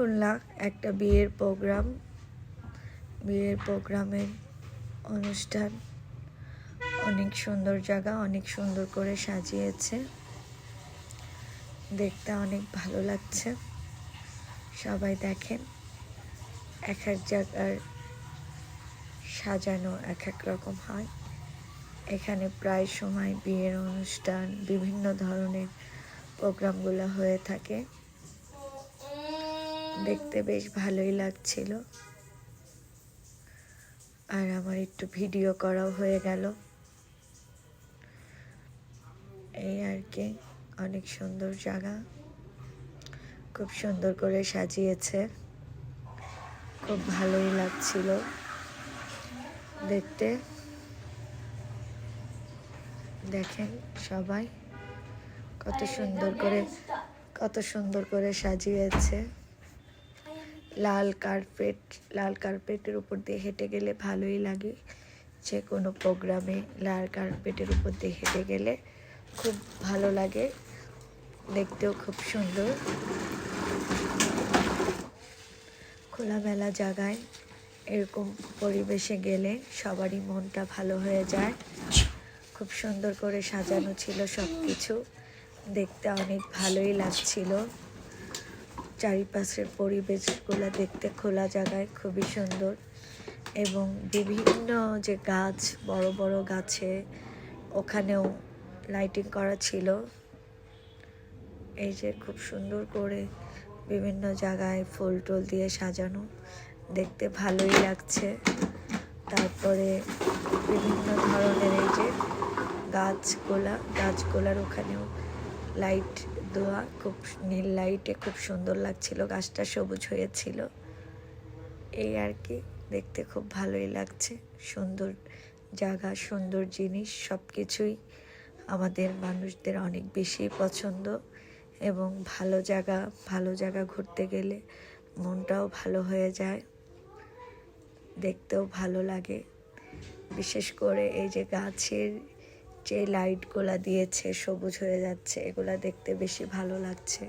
খুলনা একটা বিয়ের প্রোগ্রামের অনুষ্ঠান। অনেক সুন্দর জায়গা, অনেক সুন্দর করে সাজিয়েছে, দেখতে অনেক ভালো লাগছে। সবাই দেখেন, এক এক জায়গার সাজানো এক এক রকম হয়। এখানে প্রায় সময় বিয়ের অনুষ্ঠান, বিভিন্ন ধরনের প্রোগ্রামগুলো হয়ে থাকে। দেখতে বেশ ভালোই লাগছিল, আর আমার একটু ভিডিও করাও হয়ে গেল। এই আর কি, অনেক সুন্দর জায়গা, খুব সুন্দর করে সাজিয়েছে, খুব ভালোই লাগছিল দেখতে। দেখেন সবাই কত সুন্দর করে সাজিয়েছে। লাল কার্পেটের উপর দিয়ে হেঁটে গেলে ভালোই লাগে। যে কোনো প্রোগ্রামে লাল কার্পেটের উপর দিয়ে হেঁটে গেলে খুব ভালো লাগে, দেখতেও খুব সুন্দর। খোলামেলা জায়গায় এরকম পরিবেশে গেলে সবারই মনটা ভালো হয়ে যায়। খুব সুন্দর করে সাজানো ছিল সব কিছু, দেখতে অনেক ভালোই লাগছিল। চারিপাশের পরিবেশগুলো দেখতে খোলা জায়গায় খুবই সুন্দর, এবং বিভিন্ন যে গাছ, বড় বড় গাছে ওখানেও লাইটিং করা ছিল। এই যে খুব সুন্দর করে বিভিন্ন জায়গায় ফুল টুল দিয়ে সাজানো, দেখতে ভালোই লাগছে। তারপরে বিভিন্ন ধরনের এই যে গাছগুলার ওখানেও লাইট দেওয়া, খুব নীল লাইটে খুব সুন্দর লাগছিল, গাছটা সবুজ হয়েছিল। এই আর কি, দেখতে খুব ভালোই লাগছে। সুন্দর জায়গা, সুন্দর জিনিস, সব কিছুই আমাদের মানুষদের অনেক বেশি পছন্দ। এবং ভালো জায়গা ঘুরতে গেলে মনটাও ভালো হয়ে যায়, দেখতেও ভালো লাগে। বিশেষ করে এই যে গাছের যে লাইটগুলা দিয়েছে, সবুজ হয়ে যাচ্ছে, এগুলা দেখতে বেশি ভালো লাগছে।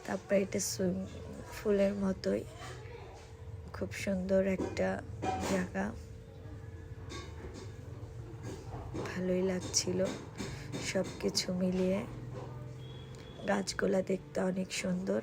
তারপরে এটা সুইমিং পুলের মতোই খুব সুন্দর একটা জায়গা, ভালোই লাগছিল সব কিছু মিলিয়ে। গাছগুলা দেখতে অনেক সুন্দর।